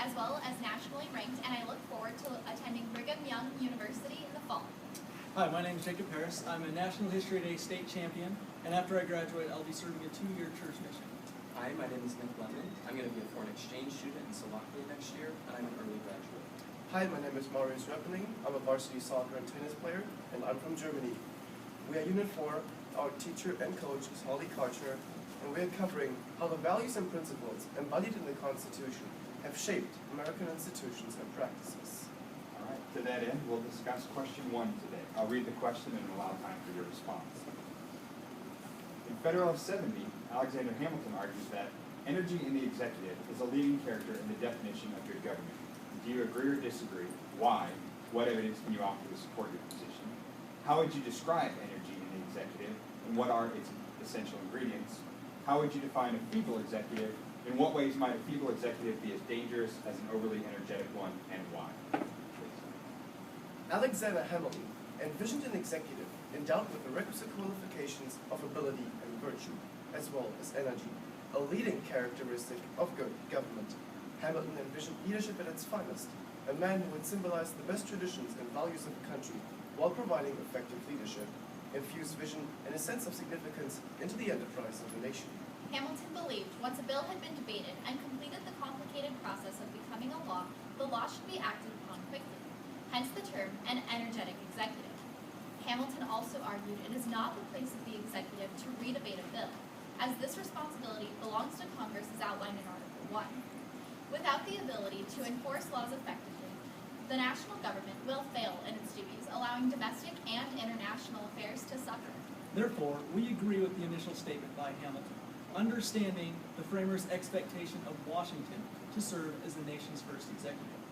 as well as nationally ranked, and I look forward to attending Brigham Young University in the fall. Hi, my name is Jacob Harris. I'm a National History Day state champion, and after I graduate, I'll be serving a 2-year church mission. Hi, my name is Nick Lemon. I'm going to be a foreign exchange student in Slovakia next year, and I'm an early graduate. Hi, my name is Marius Reppening. I'm a varsity soccer and tennis player, and I'm from Germany. We are Unit 4. Our teacher and coach is Holly Karchner, and we are covering how the values and principles embodied in the Constitution have shaped American institutions and practices. All right, to that end, we'll discuss question 1 today. I'll read the question and allow time for your response. In Federalist 70, Alexander Hamilton argues that energy in the executive is a leading character in the definition of good government. Do you agree or disagree? Why? What evidence can you offer to support your position? How would you describe energy in the executive, and what are its essential ingredients? How would you define a feeble executive? In what ways might a feeble executive be as dangerous as an overly energetic one, and why? Alexander Hamilton envisioned an executive endowed with the requisite qualifications of ability and virtue, as well as energy, a leading characteristic of good government. Hamilton envisioned leadership at its finest, a man who would symbolize the best traditions and values of the country while providing effective leadership, infused vision and a sense of significance into the enterprise of the nation. Hamilton believed once a bill had been debated and completed the complicated process of becoming a law, the law should be acted upon quickly, hence the term an energetic executive. Hamilton also argued it is not the place of the executive to redebate a bill, as this responsibility belongs to Congress as outlined in Article 1. Without the ability to enforce laws effectively, the national government will fail in its duties, allowing domestic and international affairs to suffer. Therefore, we agree with the initial statement by Hamilton, understanding the framers' expectation of Washington to serve as the nation's first executive.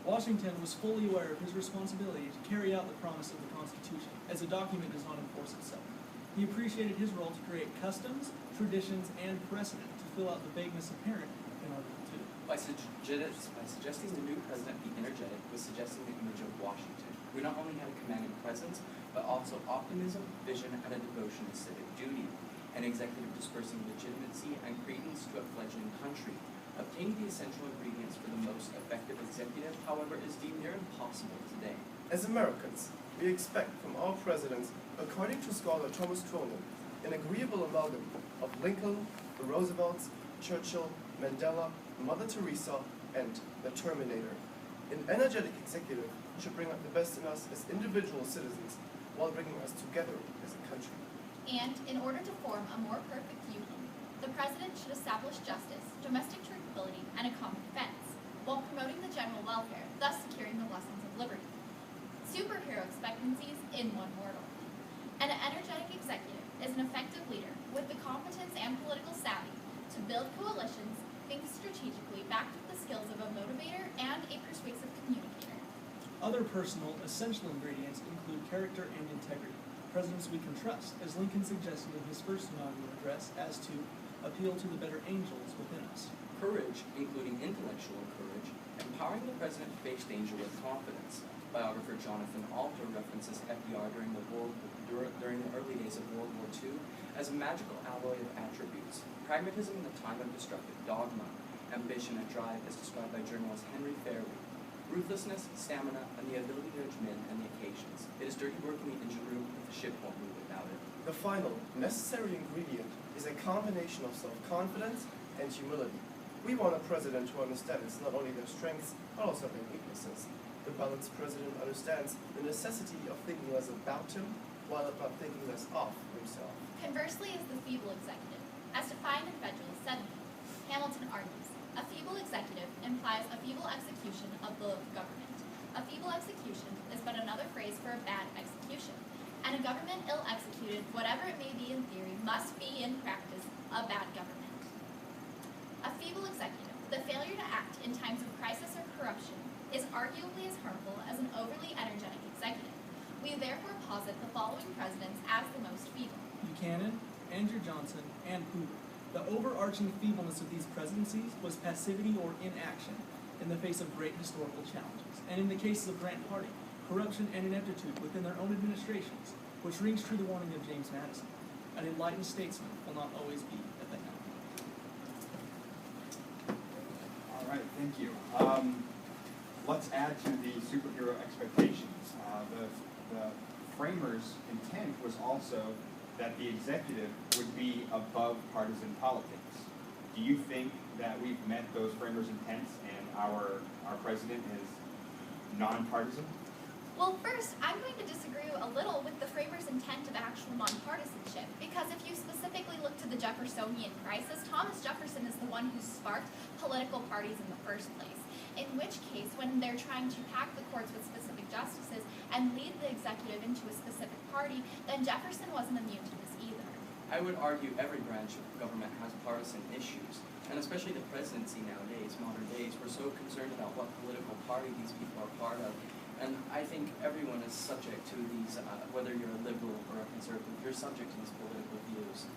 Washington was fully aware of his responsibility to carry out the promise of the Constitution, as a document does not enforce itself. He appreciated his role to create customs, traditions, and precedent to fill out the vagueness apparent in Article 2. By suggesting the new president be energetic was suggesting the image of Washington, who not only had a commanding presence, but also optimism, vision, and a devotion to civic duty, an executive dispersing legitimacy and credence to a fledgling country. Obtaining the essential ingredients for the most effective executive, however, is deemed near impossible today. As Americans, we expect from our presidents, according to scholar Thomas Cronin, an agreeable amalgam of Lincoln, the Roosevelts, Churchill, Mandela, Mother Teresa, and the Terminator. An energetic executive should bring out the best in us as individual citizens while bringing us together as a country. And in order to form a more perfect union, the president should establish justice, domestic tranquility, and a common defense, while promoting the general welfare, thus securing the blessings of liberty. Superhero expectancies in one mortal. An energetic executive is an effective leader with the competence and political savvy to build coalitions, think strategically, backed with the skills of a motivator and a persuasive communicator. Other personal, essential ingredients include character and integrity, presidents we can trust, as Lincoln suggested in his first inaugural address, as to appeal to the better angels within us. Courage, including intellectual courage, empowering the president to face danger with confidence. Biographer Jonathan Alter references FDR during the early days of World War II as a magical alloy of attributes. Pragmatism in the time of destructive dogma, ambition and drive as described by journalist Henry Fairley, ruthlessness, stamina, and the ability to judge men and the occasions. It is dirty work in the engine room, but the ship won't move without it. The final, necessary ingredient is a combination of self-confidence and humility. We want a president who understands not only their strengths, but also their weaknesses. The balanced president understands the necessity of thinking less about him, while not thinking less of himself. Conversely is the feeble executive. As defined in Federalist 70, Hamilton argues, a feeble executive implies a feeble execution of the government. A feeble execution is but another phrase for a bad execution, and a government ill executed, whatever it may be in theory, must be in practice a bad government. A feeble executive, the failure to act in times of crisis or corruption, is arguably as harmful as an overly energetic executive. We therefore posit the following presidents as the most feeble: Buchanan, Andrew Johnson, and Hoover. The overarching feebleness of these presidencies was passivity or inaction in the face of great historical challenges, and in the cases of Grant and Harding, corruption and ineptitude within their own administrations, which rings true the warning of James Madison. An enlightened statesman will not always be a thing. All right. Thank you. Let's add to the superhero expectations. The framers' intent was also that the executive would be above partisan politics. Do you think that we've met those framers' intents and our president is nonpartisan? Well, first, I'm going to disagree a little with the framers' intent of actual nonpartisanship, because if you specifically look to the Jeffersonian crisis, Thomas Jefferson is the one who sparked political parties in the first place. In which case, when they're trying to pack the courts with specific justices and lead the executive into a specific party, then Jefferson wasn't immune to this either. I would argue every branch of government has partisan issues, and especially the presidency nowadays, modern days, we're so concerned about what political party these people are part of. And I think everyone is subject to these, whether you're a liberal or a conservative, you're subject to these political views.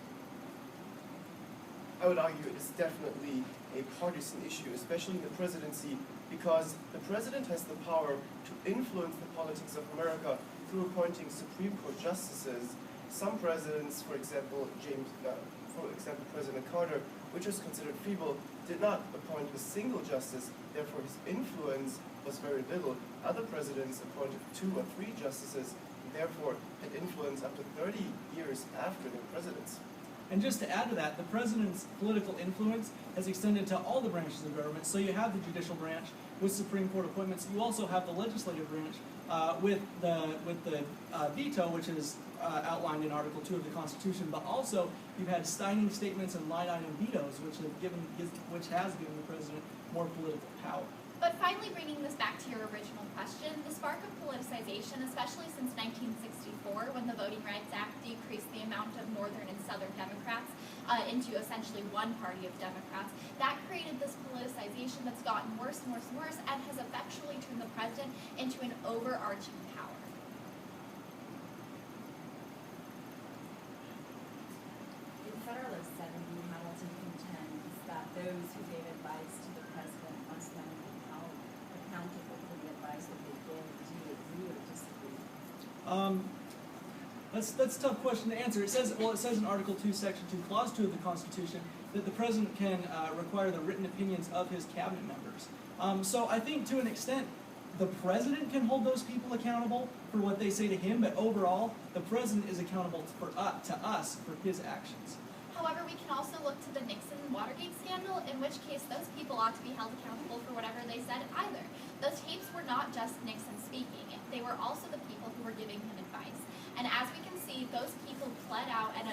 I would argue it is definitely a partisan issue, especially in the presidency, because the president has the power to influence the politics of America through appointing Supreme Court justices. Some presidents, for example, President Carter, which was considered feeble, did not appoint a single justice, therefore his influence was very little. Other presidents appointed 2 or 3 justices, and therefore had influence up to 30 years after their presidents. And just to add to that, the president's political influence has extended to all the branches of government. So you have the judicial branch with Supreme Court appointments. You also have the legislative branch with the veto, which is outlined in Article 2 of the Constitution. But also you've had stymie statements and line-item vetoes, which has given the president more political power. But finally, bringing this back to your original question, the spark of politicization, especially since 1964, when the Voting Rights Act decreased the amount of Northern and Southern Democrats into essentially one party of Democrats, that created this politicization that's gotten worse and worse and worse, and has effectually turned the president into an overarching power. In Federalist 70, Hamilton contends that those who gave advice to the president must then be held accountable for the advice that they gave. Do you agree or disagree? That's a tough question to answer. It says in Article 2, Section 2, Clause 2 of the Constitution that the president can require the written opinions of his cabinet members. So I think to an extent the president can hold those people accountable for what they say to him, but overall the president is accountable to us for his actions. However, we can also look to the Nixon-Watergate scandal, in which case those people ought to be held accountable for whatever they said either. Those tapes were not just Nixon speaking, they were also the people who were giving him advice. And as we can see, those people pled out and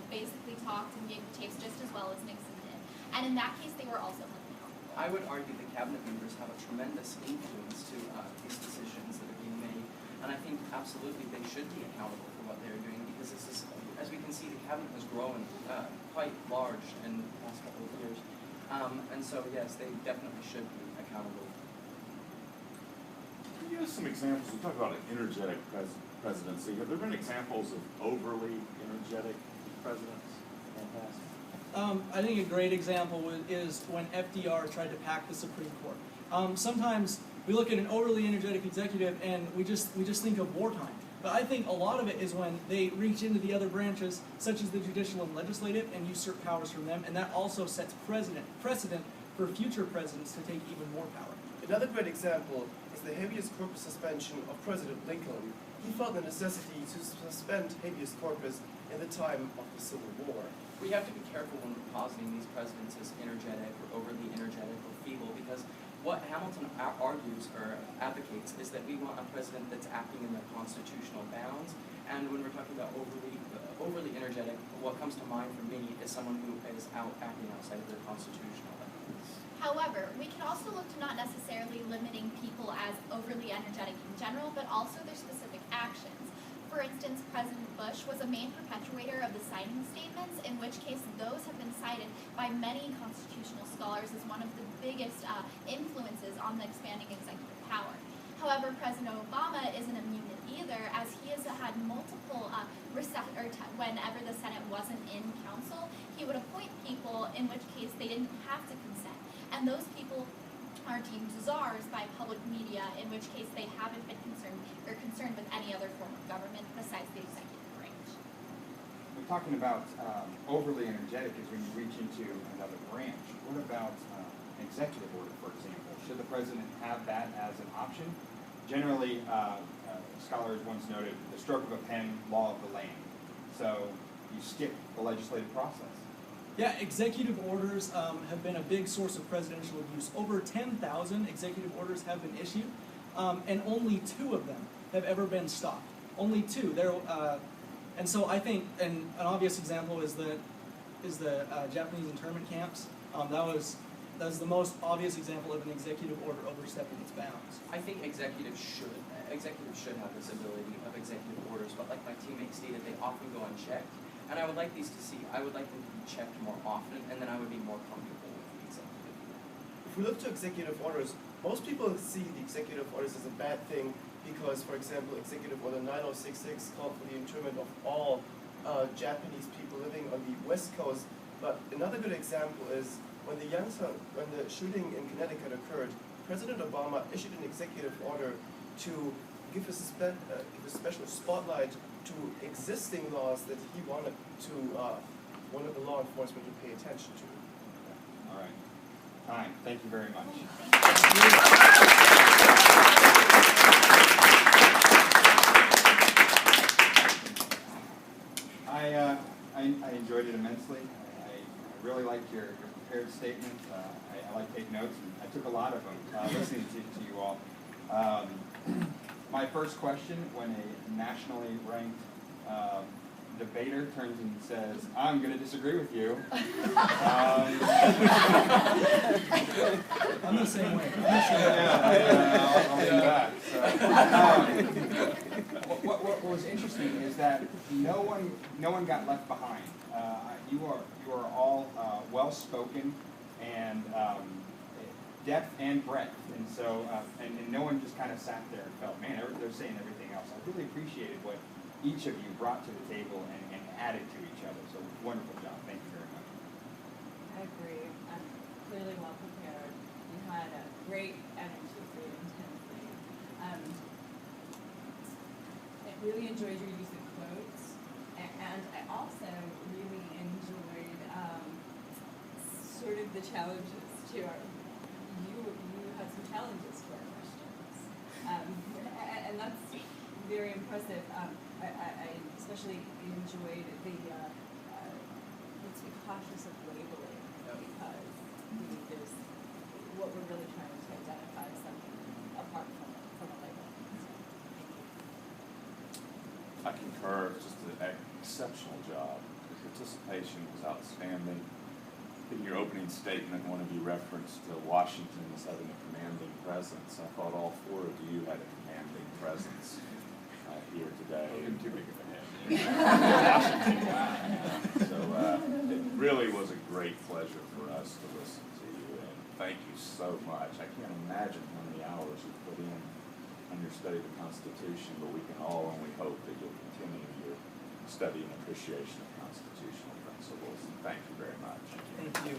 basically talked and gave the tapes just as well as Nixon did. And in that case, they were also held accountable. I would argue the cabinet members have a tremendous influence to these decisions that are being made, and I think absolutely they should be accountable for what they're doing, because this is, as we can see, the cabinet has grown quite large in the past couple of years, and so yes, they definitely should be accountable. Can you give us some examples? We talk about an energetic presidency. Have there been examples of overly energetic presidents in the past? I think a great example is when FDR tried to pack the Supreme Court. Sometimes we look at an overly energetic executive and we just think of wartime. But I think a lot of it is when they reach into the other branches, such as the judicial and legislative, and usurp powers from them, and that also sets precedent for future presidents to take even more power. Another great example is the habeas corpus suspension of President Lincoln. He felt the necessity to suspend habeas corpus in the time of the Civil War. We have to be careful when we're positing these presidents as energetic or overly energetic or feeble, because what Hamilton argues or advocates is that we want a president that's acting in their constitutional bounds, and when we're talking about overly energetic, what comes to mind for me is someone who is acting outside of their constitutional bounds. However, we can also look to not necessarily limiting people as overly energetic in general, but also their specific actions. For instance, President Bush was a main perpetuator of the signing statements, in which case those have been cited by many constitutional scholars as one of the biggest influences on the expanding executive power. However, President Obama isn't immune either, as he has had multiple whenever the Senate wasn't in council, he would appoint people in which case they didn't have to consent. And those people are deemed czars by public media, in which case they haven't been concerned with any other form of government besides the executive branch. We're talking about overly energetic is when you reach into another branch. What about an executive order, for example? should the president have that as an option? Generally, scholars once noted, the stroke of a pen, law of the land. So you skip the legislative process. Yeah, executive orders have been a big source of presidential abuse. Over 10,000 executive orders have been issued, and only 2 of them have ever been stopped. Only 2. And so I think, and an obvious example is the Japanese internment camps. That was the most obvious example of an executive order overstepping its bounds. I think executives should have this ability of executive orders, but like my teammate stated, they often go unchecked. And I would like them to be checked more often, and then I would be more comfortable with the executive. If we look to executive orders, most people see the executive orders as a bad thing because, for example, Executive Order 9066 called for the internment of all Japanese people living on the West Coast. But another good example is when the shooting in Connecticut occurred, President Obama issued an executive order to give a special spotlight to existing laws that he wanted the law enforcement to pay attention to. All right. Time. Thank you very much. I enjoyed it immensely. I really liked your prepared statement. I like to take notes, and I took a lot of them listening to you all. My first question, when a nationally ranked debater turns and says, "I'm going to disagree with you," I'm the same way. I'll be back. So, what was interesting is that no one got left behind. You are all well spoken and depth and breadth, and so and no one just kind of sat there and felt, man, they're saying everything else. I really appreciated what each of you brought to the table and added to each other. So wonderful job. Thank you very much. I agree. I'm clearly well prepared. You had a great energy for your intensely. I really enjoyed your use of quotes, and I also really enjoyed sort of the challenges to our. You had some challenges to our questions, and that's very impressive. I especially enjoyed the let's be cautious of labeling, because there's what we're really trying to identify something apart from a label. I concur. It's just an exceptional job. The participation was outstanding. In your opening statement, one of you referenced Washington as having a commanding presence. I thought all 4 of you had a commanding presence here today. Too big of a head. So it really was a great pleasure for us to listen to you, and thank you so much. I can't imagine how many hours you put in on your study of the Constitution, but we can all only hope that you'll continue your study and appreciation of constitutional principles. And thank you very much. Thank you.